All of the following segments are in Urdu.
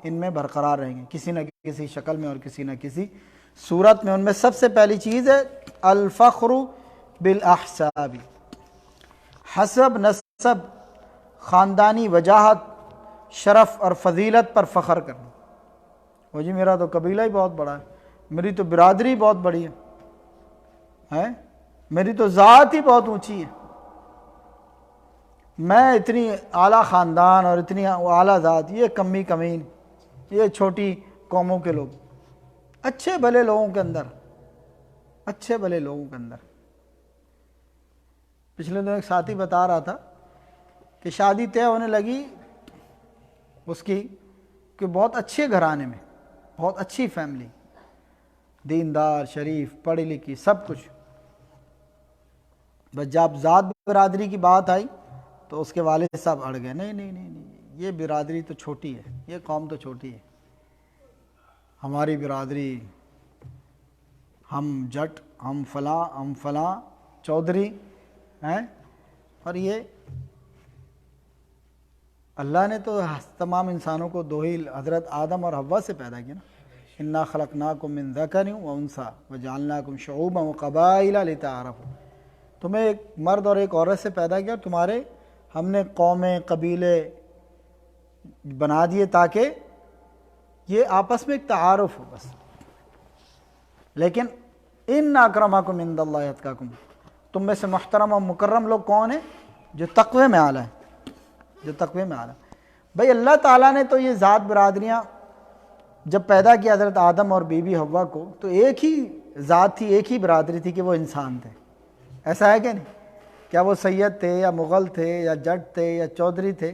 ان میں برقرار رہیں گے کسی نہ کسی شکل میں اور کسی نہ کسی صورت میں۔ ان میں سب سے پہلی چیز ہے الفخر بالاحساب، حسب، نسب، خاندانی وجاہت، شرف اور فضیلت پر فخر کرنا۔ وہ جی میرا تو قبیلہ ہی بہت بڑا ہے، میری تو برادری بہت بڑی ہے، میری تو ذات ہی بہت اونچی ہے، میں اتنی اعلیٰ خاندان اور اتنی اعلیٰ ذات، یہ کمی کمین، یہ چھوٹی قوموں کے لوگ، اچھے بھلے لوگوں کے اندر، اچھے بھلے لوگوں کے اندر۔ پچھلے دنوں ایک ساتھی بتا رہا تھا کہ شادی طے ہونے لگی اس کی کہ بہت اچھے گھرانے میں، بہت اچھی فیملی، دیندار، شریف، پڑھی لکھی، سب کچھ، بس جب ذات برادری کی بات آئی تو اس کے والد صاحب اڑ گئے، نہیں نہیں نہیں نہیں، یہ برادری تو چھوٹی ہے، یہ قوم تو چھوٹی ہے، ہماری برادری، ہم جٹ، ہم فلاں چودھری ہیں، اور یہ اللہ نے تو تمام انسانوں کو دو ہی حضرت آدم اور حوا سے پیدا کیا نا، انا خلقناکم من ذکر و انثی وجعلناکم شعوبا وقبائل لتعارفوا، تمہیں ایک مرد اور ایک عورت سے پیدا کیا، تمہارے ہم نے قومیں، قبیلے بنا دیے تاکہ یہ آپس میں ایک تعارف ہو بس۔ لیکن ان اکرمکم عند اللہ اتقاکم، تم میں سے محترم اور مکرم لوگ کون ہیں؟ جو تقوی میں اعلیٰ ہیں، جو تقوی میں اعلیٰ۔ بھئی اللہ تعالیٰ نے تو یہ ذات برادریاں جب پیدا کیا حضرت آدم اور بی بی حوا کو، تو ایک ہی ذات تھی، ایک ہی برادری تھی کہ وہ انسان تھے، ایسا ہے کہ نہیں؟ کیا وہ سید تھے یا مغل تھے یا جٹ تھے یا چودھری تھے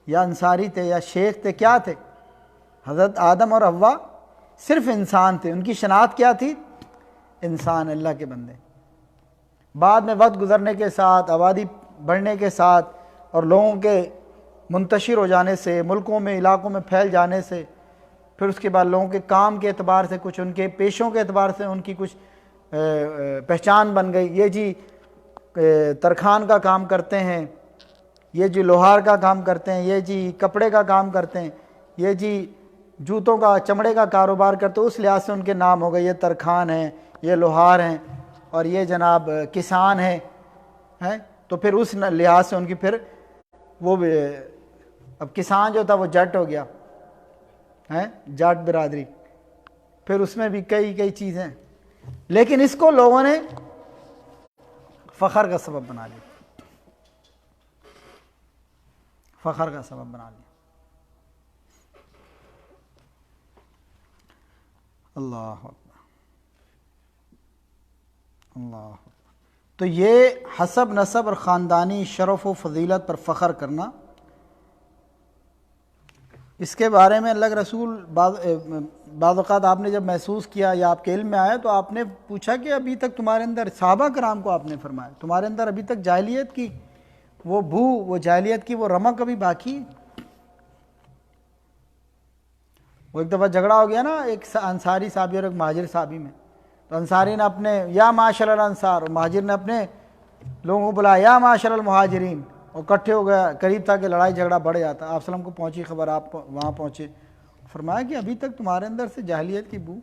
یا انصاری تھے یا شیخ تھے، کیا تھے؟ حضرت آدم اور حوا صرف انسان تھے، ان کی شناخت کیا تھی؟ انسان، اللہ کے بندے۔ بعد میں وقت گزرنے کے ساتھ، آبادی بڑھنے کے ساتھ اور لوگوں کے منتشر ہو جانے سے، ملکوں میں، علاقوں میں پھیل جانے سے، پھر اس کے بعد لوگوں کے کام کے اعتبار سے، کچھ ان کے پیشوں کے اعتبار سے ان کی کچھ پہچان بن گئی، یہ جی ترخان کا کام کرتے ہیں، یہ جی لوہار کا کام کرتے ہیں، یہ جی کپڑے کا کام کرتے ہیں، یہ جی جوتوں کا، چمڑے کا کاروبار کرتے، اس لحاظ سے ان کے نام ہو گئے، یہ ترخان ہیں، یہ لوہار ہیں، اور یہ جناب کسان ہیں، تو پھر اس لحاظ سے ان کی پھر وہ اب کسان جو تھا وہ جٹ ہو گیا، جٹ برادری، پھر اس میں بھی کئی چیزیں، لیکن اس کو لوگوں نے فخر کا سبب بنا لیا، فخر کا سبب بنا لیا۔ اللہ اکبر، اللہ اکبر۔ تو یہ حسب، نسب اور خاندانی شرف و فضیلت پر فخر کرنا، اس کے بارے میں اللہ کے رسول بعض اوقات آپ نے جب محسوس کیا یا آپ کے علم میں آیا تو آپ نے پوچھا کہ ابھی تک تمہارے اندر، صحابہ کرام کو آپ نے فرمایا، تمہارے اندر ابھی تک جاہلیت کی وہ بو، وہ جاہلیت کی وہ رمق ابھی باقی ہے؟ وہ ایک دفعہ جھگڑا ہو گیا نا ایک انصاری صحابی اور ایک مہاجر صحابی میں، تو انصاری نے اپنے یا معاشر الانصار، اور مہاجر نے اپنے لوگوں کو بلایا یا معاشر المہاجرین، اور اکٹھے ہو گیا، قریب تھا کہ لڑائی جھگڑا بڑھ جاتا۔ آپ وسلم کو پہنچی خبر، آپ وہاں پہنچے، فرمایا کہ ابھی تک تمہارے اندر سے جاہلیت کی بو،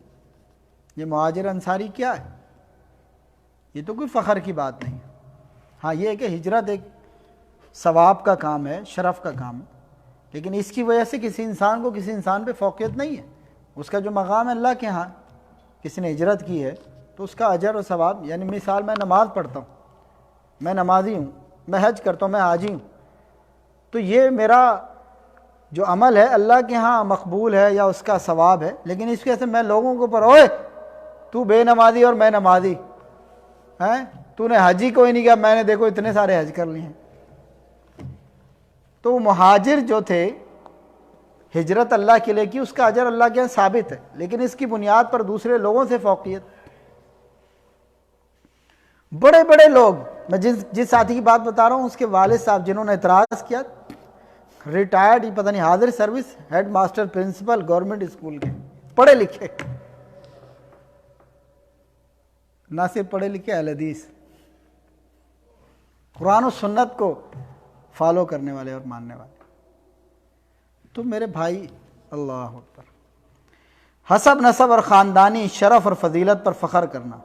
یہ مہاجر انصاری کیا ہے؟ یہ تو کوئی فخر کی بات نہیں ہے۔ ہاں یہ ہے کہ ہجرت ایک ثواب کا کام ہے، شرف کا کام ہے، لیکن اس کی وجہ سے کسی انسان کو کسی انسان پہ فوقیت نہیں ہے، اس کا جو مقام ہے اللہ کے ہاں۔ کسی نے ہجرت کی ہے تو اس کا اجر و ثواب، یعنی مثال میں نماز پڑھتا ہوں، میں نمازی ہوں، میں حج کرتا ہوں، میں حاجی ہوں، تو یہ میرا جو عمل ہے اللہ کے ہاں مقبول ہے یا اس کا ثواب ہے، لیکن اس وجہ سے میں لوگوں کے اوپر، اوئے تو بے نمازی اور میں نمازی، تو نے حج ہی کوئی نہیں کیا، میں نے دیکھو اتنے سارے حج کر لیے ہیں۔ تو مہاجر جو تھے، ہجرت اللہ کے لیے کی، اس کا اجر اللہ کے یہاں ثابت ہے، لیکن اس کی بنیاد پر دوسرے لوگوں سے فوقیت۔ بڑے بڑے لوگ، میں جس ساتھی کی بات بتا رہا ہوں اس کے والد صاحب جنہوں نے اعتراض کیا، ریٹائرڈ ہی پتہ نہیں حاضر service headmaster principal government school کے، پڑھے لکھے، نہ صرف پڑھے لکھے، اہل حدیث، قرآن و سنت کو فالو کرنے والے اور ماننے والے۔ تو میرے بھائی اللہ اکبر. حسب نسب اور خاندانی شرف اور فضیلت پر فخر کرنا.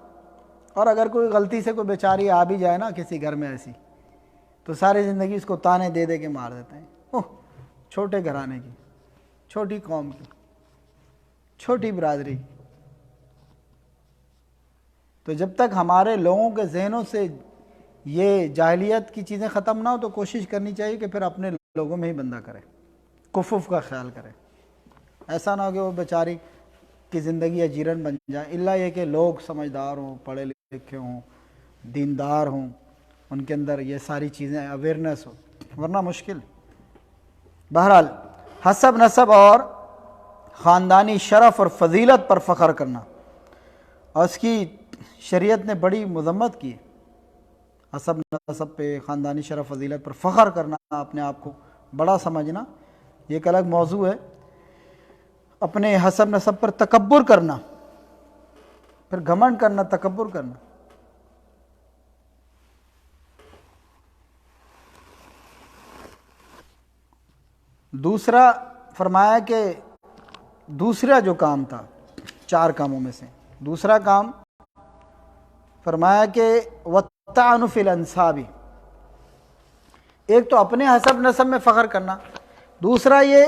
اور اگر کوئی غلطی سے کوئی بیچاری آ بھی جائے نا کسی گھر میں ایسی، تو ساری زندگی اس کو تانے دے دے کے مار دیتے ہیں. اوہ چھوٹے گھرانے کی، چھوٹی قوم کی، چھوٹی برادری. تو جب تک ہمارے لوگوں کے ذہنوں سے یہ جاہلیت کی چیزیں ختم نہ ہو تو کوشش کرنی چاہیے کہ پھر اپنے لوگوں میں ہی بندہ کرے، کفف کا خیال کرے. ایسا نہ ہو کہ وہ بیچاری کی زندگی اجیرن بن جائے. الا یہ کہ لوگ سمجھدار ہوں، پڑھے لکھے ہوں، دیندار ہوں، ان کے اندر یہ ساری چیزیں اویئرنیس ہو، ورنہ مشکل. بہرحال حسب نسب اور خاندانی شرف اور فضیلت پر فخر کرنا، اور اس کی شریعت نے بڑی مذمت کی. حسب نسب پہ، خاندانی شرف فضیلت پر فخر کرنا، اپنے آپ کو بڑا سمجھنا، یہ ایک الگ موضوع ہے. اپنے حسب نسب پر تکبر کرنا، پھر گھمنڈ کرنا، تکبر کرنا. دوسرا فرمایا کہ دوسرا جو کام تھا 4 کاموں میں سے دوسرا کام فرمایا کہ وَالطَّعْنُ فِي الْأَنْسَابِ. ایک تو اپنے حسب نسب میں فخر کرنا، دوسرا یہ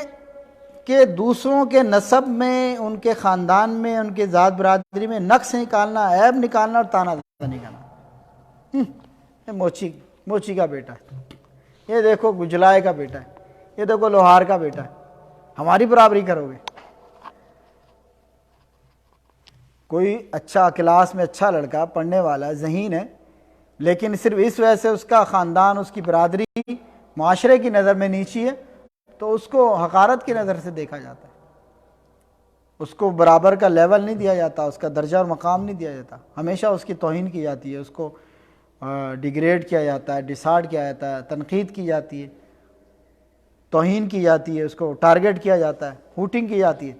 کہ دوسروں کے نسب میں، ان کے خاندان میں، ان کے ذات برادری میں نقص نکالنا، عیب نکالنا اور تانا زنی کرنا. یہ موچی کا بیٹا ہے، یہ دیکھو گجلائے کا بیٹا ہے، یہ دیکھو لوہار کا بیٹا ہے، ہماری برابری کرو گے. کوئی اچھا کلاس میں اچھا لڑکا، پڑھنے والا، ذہین ہے، لیکن صرف اس وجہ سے اس کا خاندان، اس کی برادری معاشرے کی نظر میں نیچی ہے تو اس کو حقارت کی نظر سے دیکھا جاتا ہے، اس کو برابر کا لیول نہیں دیا جاتا، اس کا درجہ اور مقام نہیں دیا جاتا. ہمیشہ اس کی توہین کی جاتی ہے، اس کو ڈیگریڈ کیا جاتا ہے، ڈسارڈ کیا جاتا ہے، تنقید کی جاتی ہے، توہین کی جاتی ہے، اس کو ٹارگٹ کیا جاتا ہے، ہوٹنگ کی جاتی ہے.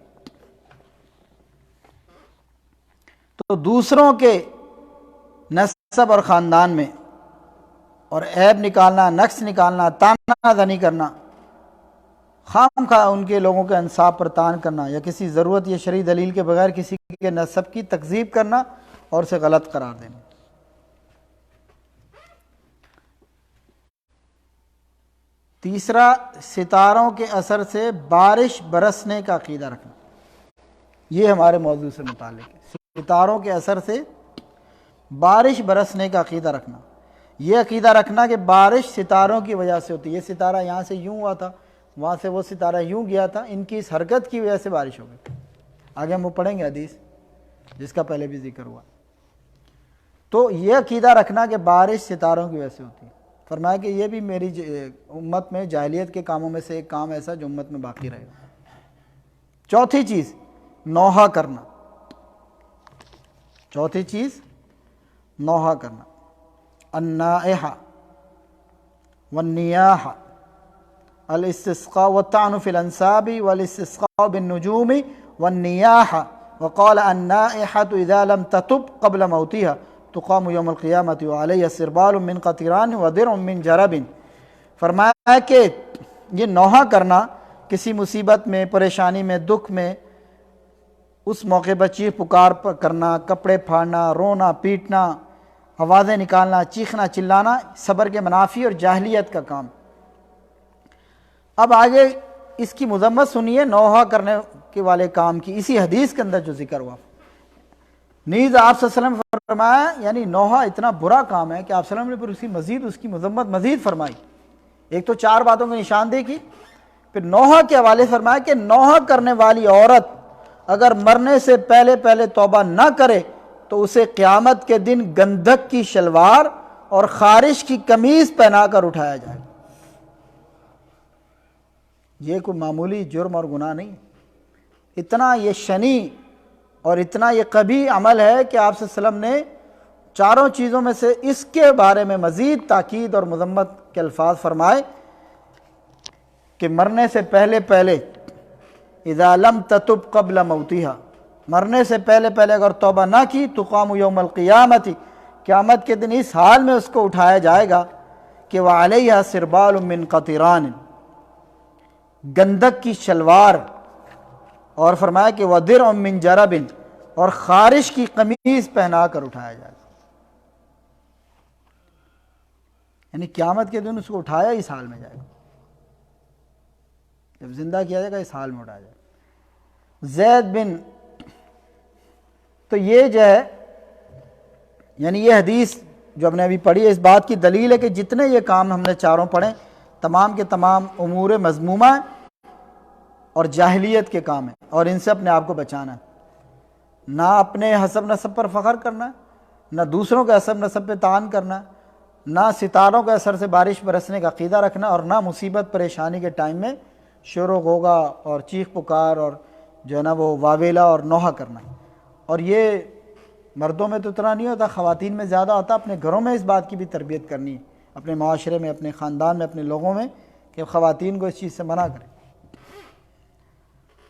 تو دوسروں کے نسب اور خاندان میں اور عیب نکالنا، نقص نکالنا، تانا زنی کرنا، خام خواہ ان کے لوگوں کے انصاف پر تان کرنا، یا کسی ضرورت یا شرعی دلیل کے بغیر کسی کے نسب کی تکذیب کرنا اور اسے غلط قرار دینا. تیسرا ستاروں کے اثر سے بارش برسنے کا عقیدہ رکھنا. یہ ہمارے موضوع سے متعلق ہے. ستاروں کے اثر سے بارش برسنے کا عقیدہ رکھنا. یہ عقیدہ رکھنا کہ بارش ستاروں کی وجہ سے ہوتی ہے. یہ ستارہ یہاں سے یوں ہوا تھا، وہاں سے وہ ستارہ یوں گیا تھا، ان کی اس حرکت کی وجہ سے بارش ہو گئی. آگے ہم وہ پڑھیں گے حدیث جس کا پہلے بھی ذکر ہوا. تو یہ عقیدہ رکھنا کہ بارش ستاروں کی وجہ سے ہوتی ہے. فرمایا کہ یہ بھی میری امت میں جاہلیت کے کاموں میں سے ایک کام ایسا جو امت میں باقی رہے گا. چوتھی چیز نوحہ کرنا. چوتھی چیز نوحہ کرنا. النائحہ والنیاحہ الاستسقاء والطعن فی الانساب والاستسقاء بالنجوم والنیاحہ. وقال النائحة اذا لم تتب قبل موتها تقام یوم القیامت وعلیہ سربال من قطران ودرع من جرب. فرمایا کہ یہ نوحہ کرنا کسی مصیبت میں، پریشانی میں، دکھ میں، اس موقع پر چیخ پکار کرنا، کپڑے پھاڑنا، رونا پیٹنا، آوازیں نکالنا، چیخنا چلانا صبر کے منافی اور جاہلیت کا کام. اب آگے اس کی مذمت سنیے نوحہ کرنے کے والے کام کی، اسی حدیث کے اندر جو ذکر ہوا. نیز آپ صلی اللہ علیہ وسلم نے فرمایا، یعنی نوحہ اتنا برا کام ہے کہ آپ صلی اللہ علیہ وسلم نے پھر اس کی مذمت مزید فرمائی. ایک تو 4 باتوں کی نشاندہی کی، پھر نوحہ کے حوالے فرمایا کہ نوحہ کرنے والی عورت اگر مرنے سے پہلے پہلے توبہ نہ کرے تو اسے قیامت کے دن گندھک کی شلوار اور خارش کی قمیض پہنا کر اٹھایا جائے. یہ کوئی معمولی جرم اور گناہ نہیں، اتنا یہ شنی اور اتنا یہ قبیح عمل ہے کہ آپ صلی اللہ علیہ وسلم نے 4 چیزوں میں سے اس کے بارے میں مزید تاکید اور مذمت کے الفاظ فرمائے کہ مرنے سے پہلے پہلے اذا لم تتب قبل موتها، مرنے سے پہلے پہلے اگر توبہ نہ کی تقام یوم القیامت، قیامت کے دن اس حال میں اس کو اٹھایا جائے گا کہ وعلیہ سربال من قطران، گندک کی شلوار اور فرمایا کہ وَدِرْعٌ مِّن جَرَبٍ، اور خارش کی قمیض پہنا کر اٹھایا جائے گا، یعنی قیامت کے دن اس کو اٹھایا اس حال میں جائے گا، جب زندہ کیا جائے گا اس حال میں اٹھایا جائے گا۔ زید بن، تو یہ جو ہے یعنی یہ حدیث جو ہم نے ابھی پڑھی ہے اس بات کی دلیل ہے کہ جتنے یہ کام ہم نے چاروں پڑھے تمام کے تمام امور مذمومہ ہیں اور جاہلیت کے کام ہیں، اور ان سے اپنے آپ کو بچانا ہے، نہ اپنے حسب نسب پر فخر کرنا ہے، نہ دوسروں کے حسب نسب پہ طعن کرنا ہے، نہ ستاروں کے اثر سے بارش برسنے کا عقیدہ رکھنا، اور نہ مصیبت پریشانی کے ٹائم میں شور و غوغا اور چیخ پکار اور جو ہے نا وہ واویلا اور نوحہ کرنا۔ اور یہ مردوں میں تو اتنا نہیں ہوتا، خواتین میں زیادہ ہوتا، اپنے گھروں میں اس بات کی بھی تربیت کرنی ہے، اپنے معاشرے میں، اپنے خاندان میں، اپنے لوگوں میں، کہ خواتین کو اس چیز سے منع کریں۔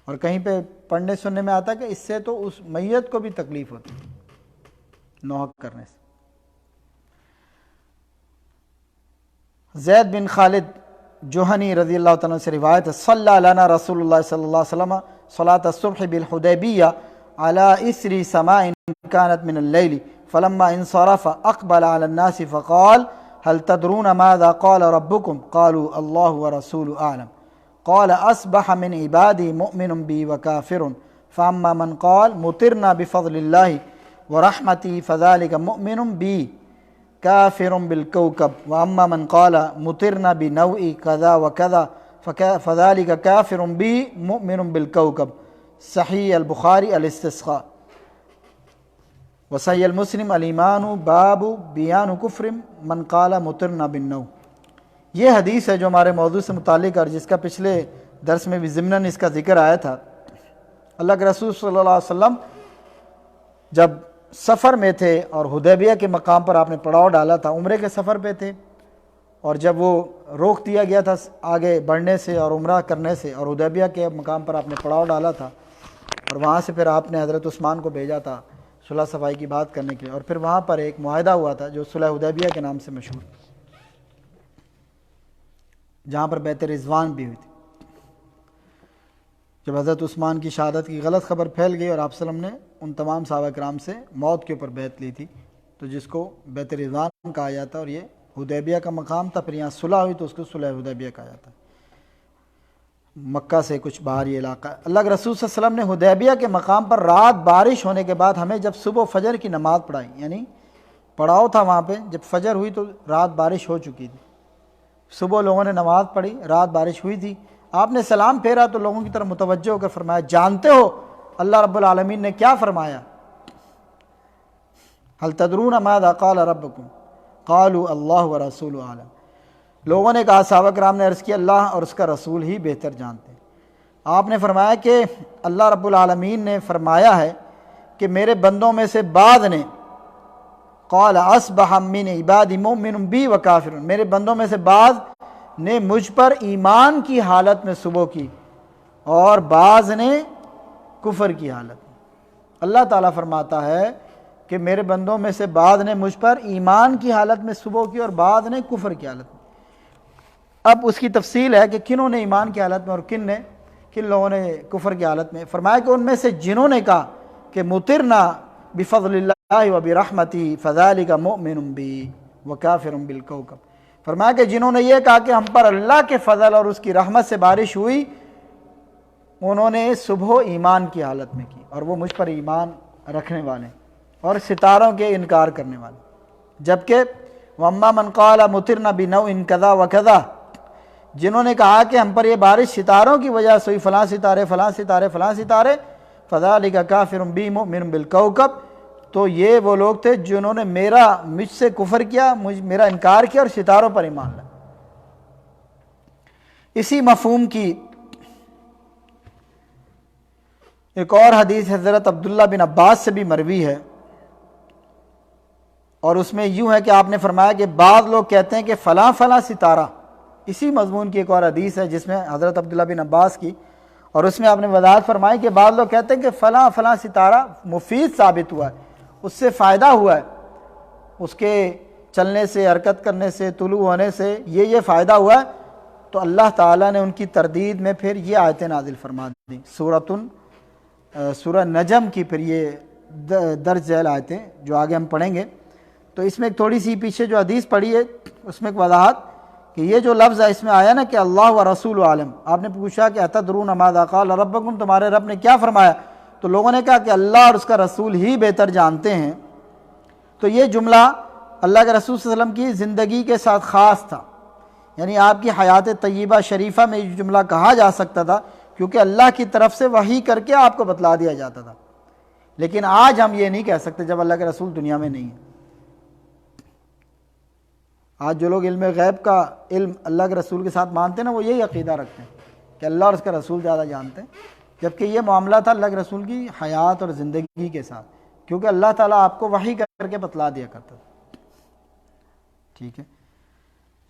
اور کہیں پہ پڑھنے سننے میں آتا ہے کہ اس سے تو اس میت کو بھی تکلیف ہوتی ہے نوحہ کرنے سے۔ زید بن خالد جوہنی رضی اللہ تعالیٰ سے روایت ہے، صلی لنا رسول اللہ صلی اللہ علیہ وسلم صلاۃ الصبح بالحدیبیہ على اسر سماء كانت من الليل فلما انصرف اقبل على الناس فقال هل تدرون ماذا قال ربكم قالوا الله ورسوله اعلم قال اصبح من عبادي مؤمن بي وكافر فاما من قال مطرنا بفضل الله ورحمته فذلك مؤمن بي كافر بالكوكب واما من قال مطرنا بنوء كذا وكذا فذلك كافر بي مؤمن بالكوكب۔ صحیح البخاری الاستسقاء وصحیح المسلم الایمان باب بیان کفر من قال مطرنا بالنوء۔ یہ حدیث ہے جو ہمارے موضوع سے متعلق اور جس کا پچھلے درس میں بھی ضمناً اس کا ذکر آیا تھا۔ اللہ کے رسول صلی اللہ علیہ وسلم جب سفر میں تھے اور حدیبیہ کے مقام پر آپ نے پڑاؤ ڈالا تھا، عمرے کے سفر پہ تھے، اور جب وہ روک دیا گیا تھا آگے بڑھنے سے اور عمرہ کرنے سے، اور حدیبیہ کے مقام پر آپ نے پڑاؤ ڈالا تھا، اور وہاں سے پھر آپ نے حضرت عثمان کو بھیجا تھا صلح صفائی کی بات کرنے کے لیے، اور پھر وہاں پر ایک معاہدہ ہوا تھا جو صلح حدیبیہ کے نام سے مشہور، جہاں پر بیعت رضوان بھی ہوئی تھی۔ جب حضرت عثمان کی شہادت کی غلط خبر پھیل گئی اور آپ صلی اللہ علیہ وسلم نے ان تمام صحابہ کرام سے موت کے اوپر بیعت لی تھی، تو جس کو بیعت رضوان کہا جاتا ہے، اور یہ حدیبیہ کا مقام تھا، پھر یہاں صلح ہوئی تو اس کو صلح حدیبیہ کہا جاتا ہے، مکہ سے کچھ باہر یہ علاقہ ہے۔ اللہ کے رسول صلی اللہ علیہ وسلم نے حدیبیہ کے مقام پر رات بارش ہونے کے بعد ہمیں جب صبح فجر کی نماز پڑھائی، یعنی پڑاؤ تھا وہاں پہ، جب فجر ہوئی تو رات بارش ہو چکی تھی، صبح لوگوں نے نماز پڑھی، رات بارش ہوئی تھی، آپ نے سلام پھیرا تو لوگوں کی طرف متوجہ ہو کر فرمایا، جانتے ہو اللہ رب العالمین نے کیا فرمایا؟ هل تدرون ماذا قال ربكم قالوا اللہ ورسولہ اعلم۔ لوگوں نے کہا، صحابہ کرام نے عرض کیا، اللہ اور اس کا رسول ہی بہتر جانتے ہیں۔ آپ نے فرمایا کہ اللہ رب العالمین نے فرمایا ہے کہ میرے بندوں میں سے بعض نے قال اصبح من عبادی مؤمن بی وکافر، میرے بندوں میں سے بعض نے مجھ پر ایمان کی حالت میں صبح کی اور بعض نے کفر کی حالت میں۔ اللہ تعالیٰ فرماتا ہے کہ میرے بندوں میں سے بعض نے مجھ پر ایمان کی حالت میں صبح کی اور بعض نے کفر کی حالت میں۔ اب اس کی تفصیل ہے کہ کنہوں نے ایمان کی حالت میں اور کن لوگوں نے کفر کی حالت میں۔ فرمایا کہ ان میں سے جنہوں نے کہا کہ مطرنا بفضل اللہ وبرحمتہ فذلک مؤمن بی وکافر بالکوکب، فرمایا کہ جنہوں نے یہ کہا کہ ہم پر اللہ کے فضل اور اس کی رحمت سے بارش ہوئی، انہوں نے صبح ایمان کی حالت میں کی، اور وہ مجھ پر ایمان رکھنے والے اور ستاروں کے انکار کرنے والے۔ جبکہ وَأَمَّا مَنْ قَالَ مُطِرْنَا بِنَوْءٍ كَذَا وَكَذَا، جنہوں نے کہا کہ ہم پر یہ بارش ستاروں کی وجہ سے ہوئی، فلاں ستارے فلاں ستارے فلاں ستارے، فَذَلِكَ كَافِرٌ بِي مُؤْمِنٌ بِالْكَوْكَبِ، تو یہ وہ لوگ تھے جنہوں نے مجھ سے کفر کیا، میرا انکار کیا اور ستاروں پر ایمان لایا۔ اسی مفہوم کی ایک اور حدیث حضرت عبداللہ بن عباس سے بھی مروی ہے، اور اس میں یوں ہے کہ آپ نے فرمایا کہ بعض لوگ کہتے ہیں کہ فلاں فلاں ستارہ، اسی مضمون کی ایک اور حدیث ہے جس میں حضرت عبداللہ بن عباس کی، اور اس میں آپ نے وضاحت فرمائی کہ بعض لوگ کہتے ہیں کہ فلاں فلاں ستارہ مفید ثابت ہوا ہے، اس سے فائدہ ہوا ہے، اس کے چلنے سے، حرکت کرنے سے، طلوع ہونے سے یہ فائدہ ہوا ہے، تو اللہ تعالیٰ نے ان کی تردید میں پھر یہ آیتیں نازل فرما دی، سورۃ سورہ نجم کی پھر یہ درج ذیل آیتیں جو آگے ہم پڑھیں گے، تو اس میں ایک تھوڑی سی پیچھے جو حدیث پڑھی ہے اس میں ایک وضاحت کہ یہ جو لفظ ہے اس میں آیا نا کہ اللہ و رسول عالم، آپ نے پوچھا کہ اتدرون ماذا قال ربکم، تمہارے رب نے کیا فرمایا؟ تو لوگوں نے کہا کہ اللہ اور اس کا رسول ہی بہتر جانتے ہیں۔ تو یہ جملہ اللہ کے رسول صلی اللہ علیہ وسلم کی زندگی کے ساتھ خاص تھا، یعنی آپ کی حیات طیبہ شریفہ میں یہ جملہ کہا جا سکتا تھا کیونکہ اللہ کی طرف سے وحی کر کے آپ کو بتلا دیا جاتا تھا، لیکن آج ہم یہ نہیں کہہ سکتے جب اللہ کے رسول دنیا میں نہیں ہے۔ آج جو لوگ علم غیب کا علم اللہ کے رسول کے ساتھ مانتے ہیں نا، وہ یہی عقیدہ رکھتے ہیں کہ اللہ اور اس کا رسول زیادہ جانتے ہیں، جبکہ یہ معاملہ تھا اللہ کے رسول کی حیات اور زندگی کے ساتھ، کیونکہ اللہ تعالیٰ آپ کو وحی کر کے بتلا دیا کرتا تھا، ٹھیک ہے۔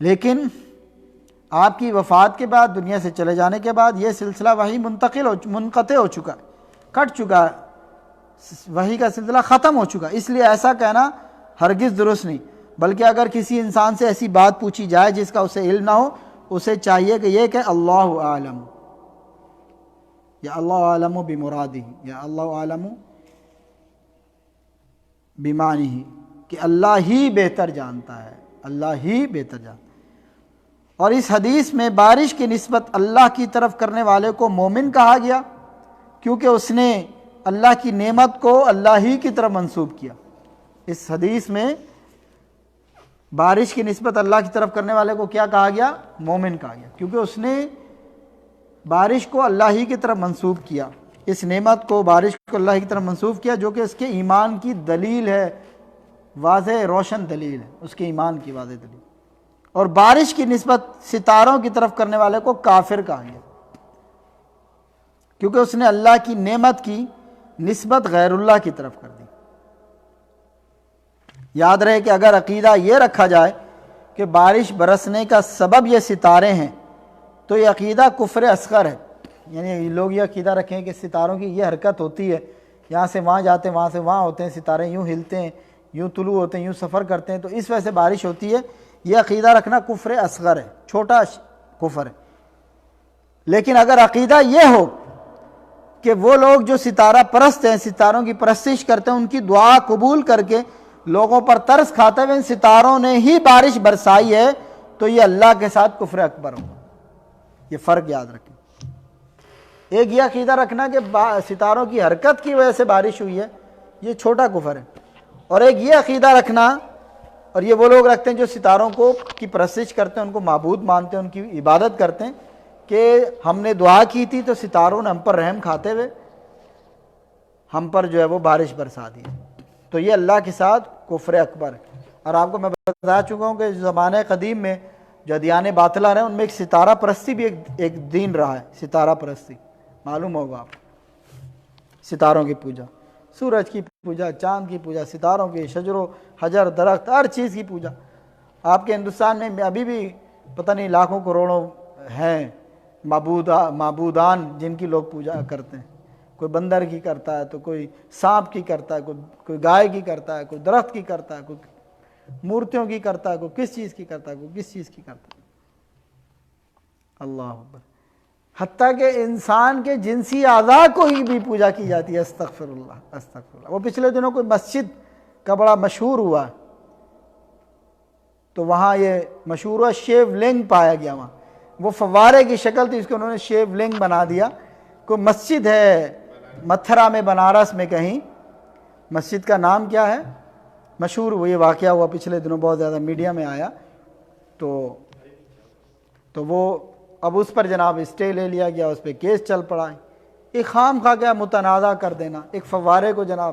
لیکن آپ کی وفات کے بعد، دنیا سے چلے جانے کے بعد، یہ سلسلہ وحی منقطع ہو چکا ہے، کٹ چکا ہے، وحی کا سلسلہ ختم ہو چکا ہے۔ اس لیے ایسا کہنا ہرگز درست نہیں، بلکہ اگر کسی انسان سے ایسی بات پوچھی جائے جس کا اسے علم نہ ہو، اسے چاہیے کہ یہ کہ اللہ عالم، یا اللہ عالم بمرادہ، یا اللہ عالم بمعنی، کہ اللہ ہی بہتر جانتا ہے، اللہ ہی بہتر جانتا ہے۔ اور اس حدیث میں بارش کی نسبت اللہ کی طرف کرنے والے کو مومن کہا گیا کیونکہ اس نے اللہ کی نعمت کو اللہ ہی کی طرف منسوب کیا۔ اس حدیث میں بارش کی نسبت اللہ کی طرف کرنے والے کو کیا کہا گیا؟ مومن کہا گیا، کیونکہ اس نے بارش کو اللہ ہی کی طرف منسوب کیا، اس نعمت کو، بارش کو اللہ کی طرف منسوب کیا، جو کہ اس کے ایمان کی دلیل ہے، واضح روشن دلیل ہے، اس کے ایمان کی واضح دلیل۔ اور بارش کی نسبت ستاروں کی طرف کرنے والے کو کافر کہا گیا، کیونکہ اس نے اللہ کی نعمت کی نسبت غیر اللہ کی طرف کر دی۔ یاد رہے کہ اگر عقیدہ یہ رکھا جائے کہ بارش برسنے کا سبب یہ ستارے ہیں تو یہ عقیدہ کفر اصغر ہے، یعنی لوگ یہ عقیدہ رکھیں کہ ستاروں کی یہ حرکت ہوتی ہے، یہاں سے وہاں جاتے ہیں، وہاں سے وہاں ہوتے ہیں، ستارے یوں ہلتے ہیں، یوں طلوع ہوتے ہیں، یوں سفر کرتے ہیں، تو اس وجہ سے بارش ہوتی ہے، یہ عقیدہ رکھنا کفر اصغر ہے، چھوٹا کفر ہے۔ لیکن اگر عقیدہ یہ ہو کہ وہ لوگ جو ستارہ پرست ہیں، ستاروں کی پرستش کرتے ہیں، ان کی دعا قبول کر کے لوگوں پر ترس کھاتے ہوئے ان ستاروں نے ہی بارش برسائی ہے، تو یہ اللہ کے ساتھ کفر اکبر ہوگا۔ یہ فرق یاد رکھیں، ایک یہ عقیدہ رکھنا کہ ستاروں کی حرکت کی وجہ سے بارش ہوئی ہے، یہ چھوٹا کفر ہے، اور ایک یہ عقیدہ رکھنا، اور یہ وہ لوگ رکھتے ہیں جو ستاروں کو کی پرستش کرتے ہیں، ان کو معبود مانتے ہیں، ان کی عبادت کرتے ہیں، کہ ہم نے دعا کی تھی تو ستاروں نے ہم پر رحم کھاتے ہوئے ہم پر جو ہے وہ بارش برسا دی، تو یہ اللہ کے ساتھ کفر اکبر ہے۔ اور آپ کو میں بتا چکا ہوں کہ زمانہ قدیم میں جو ادیان باطلہ رہے ان میں ایک ستارہ پرستی بھی ایک دین رہا ہے، ستارہ پرستی، معلوم ہوگا آپ، ستاروں کی پوجا، سورج کی پوجا، چاند کی پوجا، ستاروں کی، شجر و حجر، درخت، ہر چیز کی پوجا۔ آپ کے ہندوستان میں ابھی بھی پتہ نہیں لاکھوں کروڑوں ہیں معبودان جن کی لوگ پوجا کرتے ہیں، کوئی بندر کی کرتا ہے، تو کوئی سانپ کی کرتا ہے، کوئی گائے کی کرتا ہے، کوئی درخت کی کرتا ہے، کوئی مورتیوں کی کرتا ہے، کوئی کس چیز کی کرتا ہے، کوئی کس چیز کی کرتا ہے۔ اللہ اکبر، حتیٰ کہ انسان کے جنسی اعضاء کو ہی بھی پوجا کی جاتی ہے، استغفر اللہ استغفر اللہ۔ وہ پچھلے دنوں کوئی مسجد کا بڑا مشہور ہوا، تو وہاں یہ مشہور ہوا، شیو لنگ پایا گیا وہاں، وہ فوارے کی شکل تھی، اس کو انہوں نے شیو لنگ بنا دیا۔ کوئی مسجد ہے متھرا میں، بنارس میں کہیں، مسجد کا نام کیا ہے، مشہور وہ یہ واقعہ ہوا پچھلے دنوں، بہت زیادہ میڈیا میں آیا، تو وہ اب اس پر جناب اسٹے لے لیا گیا، اس پہ کیس چل پڑا ہے۔ ایک خام خواہ کیا متنازع کر دینا، ایک فوارے کو جناب،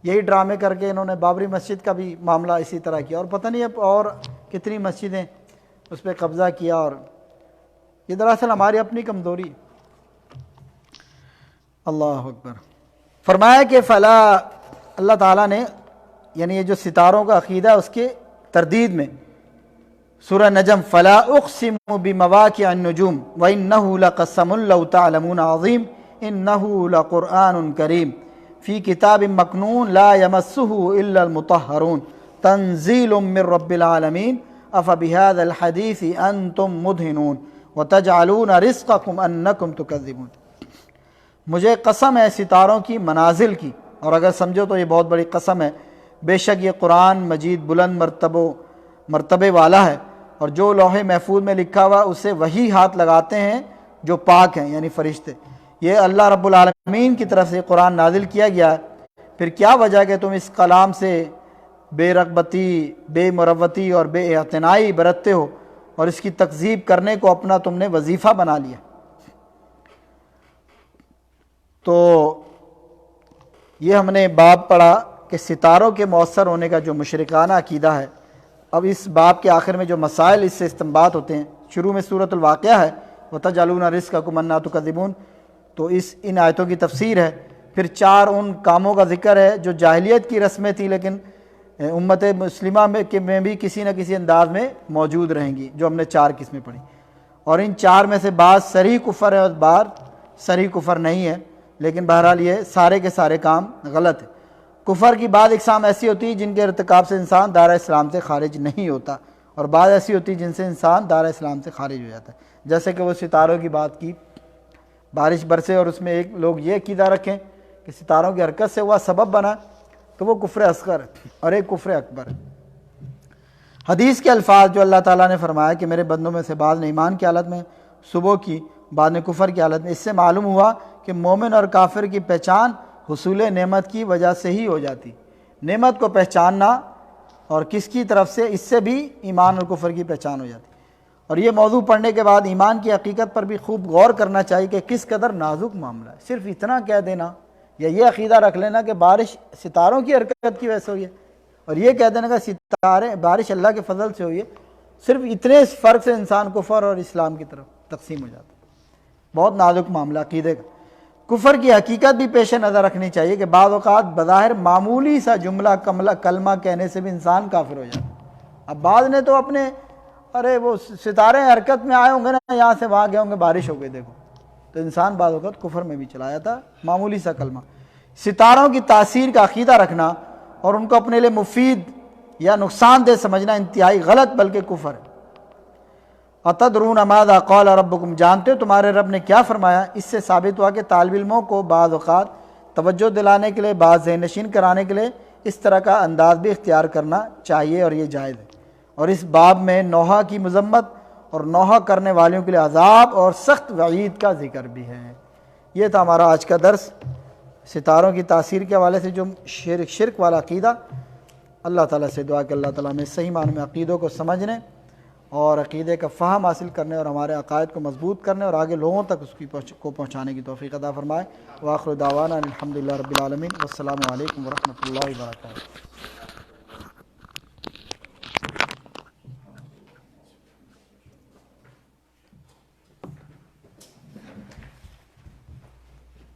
یہی ڈرامے کر کے انہوں نے بابری مسجد کا بھی معاملہ اسی طرح کیا، اور پتہ نہیں اب اور کتنی مسجدیں اس پہ قبضہ کیا، اور یہ دراصل ہماری اپنی کمزوری۔ اللہ اکبر۔ فرمایا کہ فلا، اللہ تعالیٰ نے یعنی یہ جو ستاروں کا عقیدہ ہے اس کے تردید میں سورہ نجم، فلا اقسم بمواقع النجوم وانہ لقسم لو تعلمون عظیم انہ لقرآن کریم فی کتاب مکنون لا یمسہ الا المطہرون تنزیل من رب العالمین افبہذا الحدیث انتم مدہنون وتجعلون رزقکم انکم تکذبون۔ مجھے قسم ہے ستاروں کی منازل کی، اور اگر سمجھو تو یہ بہت بڑی قسم ہے، بے شک یہ قرآن مجید بلند مرتبے والا ہے، اور جو لوح محفوظ میں لکھا ہوا اسے وہی ہاتھ لگاتے ہیں جو پاک ہیں، یعنی فرشتے۔ یہ اللہ رب العالمین کی طرف سے قرآن نازل کیا گیا ہے، پھر کیا وجہ کہ تم اس کلام سے بے رغبتی، بے مروتی اور بے اعتنائی برتتے ہو، اور اس کی تکذیب کرنے کو اپنا تم نے وظیفہ بنا لیا۔ تو یہ ہم نے باب پڑھا کہ ستاروں کے مؤثر ہونے کا جو مشرکانہ عقیدہ ہے۔ اب اس باب کے آخر میں جو مسائل اس سے استنباط ہوتے ہیں، شروع میں سورۃ الواقعہ ہے وَتَجْعَلُونَ رِزْقَكُمْ أَنَّىٰ تُكَذِّبُونَ، تو ان آیتوں کی تفسیر ہے۔ پھر 4 ان کاموں کا ذکر ہے جو جاہلیت کی رسمیں تھیں لیکن امت مسلمہ میں بھی کسی نہ کسی انداز میں موجود رہیں گی، جو ہم نے 4 قسمیں پڑھی، اور ان 4 میں سے بعض صریح کفر ہے اور بعض صریح کفر نہیں ہے، لیکن بہرحال یہ سارے کے سارے کام غلط ہے۔ کفر کی بعض اقسام ایسی ہوتی ہیں جن کے ارتکاب سے انسان دائرہ اسلام سے خارج نہیں ہوتا، اور بعض ایسی ہوتی ہیں جن سے انسان دائرہ اسلام سے خارج ہو جاتا ہے، جیسے کہ وہ ستاروں کی بات کی، بارش برسے اور اس میں ایک لوگ یہ عقیدہ رکھیں کہ ستاروں کی حرکت سے ہوا سبب بنا، تو وہ کفر اصغر ہے، اور ایک کفر اکبر ہے۔ حدیث کے الفاظ جو اللہ تعالیٰ نے فرمایا کہ میرے بندوں میں سے بعض نے ایمان کی حالت میں صبح کی، بعد میں کفر کی حالت میں، اس سے معلوم ہوا کہ مومن اور کافر کی پہچان حصول نعمت کی وجہ سے ہی ہو جاتی۔ نعمت کو پہچاننا اور کس کی طرف سے، اس سے بھی ایمان اور کفر کی پہچان ہو جاتی۔ اور یہ موضوع پڑھنے کے بعد ایمان کی حقیقت پر بھی خوب غور کرنا چاہیے کہ کس قدر نازک معاملہ ہے۔ صرف اتنا کہہ دینا یا یہ عقیدہ رکھ لینا کہ بارش ستاروں کی حرکت کی وجہ سے ہوئی ہے، اور یہ کہہ دینا کہ بارش اللہ کے فضل سے ہوئی ہے، صرف اتنے فرق سے انسان کفر اور اسلام کی طرف تقسیم ہو جاتا ہے۔ بہت نازک معاملہ عقیدے کا۔ کفر کی حقیقت بھی پیش نظر رکھنی چاہیے کہ بعض اوقات بظاہر معمولی سا جملہ کلمہ کہنے سے بھی انسان کافر ہو جاتا ہے۔ اب بعض نے تو اپنے وہ ستارے حرکت میں آئے ہوں گے نا، یہاں سے وہاں گئے ہوں گے، بارش ہو گئی دیکھو، تو انسان بعض اوقات کفر میں بھی چلا جاتا، معمولی سا کلمہ۔ ستاروں کی تاثیر کا عقیدہ رکھنا اور ان کو اپنے لیے مفید یا نقصان دہ سمجھنا انتہائی غلط بلکہ کفر ہے۔ اتدرون ماذا قال ربکم، جانتے ہو تمہارے رب نے کیا فرمایا؟ اس سے ثابت ہوا کہ طالب علموں کو بعض اوقات توجہ دلانے کے لیے، بعض ذہن نشین کرانے کے لیے اس طرح کا انداز بھی اختیار کرنا چاہیے، اور یہ جائز ہے۔ اور اس باب میں نوحہ کی مذمت اور نوحہ کرنے والوں کے لیے عذاب اور سخت وعید کا ذکر بھی ہے۔ یہ تھا ہمارا آج کا درس ستاروں کی تاثیر کے حوالے سے جو شرک والا عقیدہ۔ اللہ تعالیٰ سے دعا کہ اللہ تعالیٰ ہمیں صحیح معنی میں عقیدوں کو سمجھنے اور عقیدے کا فہم حاصل کرنے اور ہمارے عقائد کو مضبوط کرنے اور آگے لوگوں تک اس کی کو پہنچانے کی توفیق عطا فرمائے۔ وآخر دعوانا الحمدللہ رب العالمین، والسلام علیکم ورحمۃ اللہ وبرکاتہ۔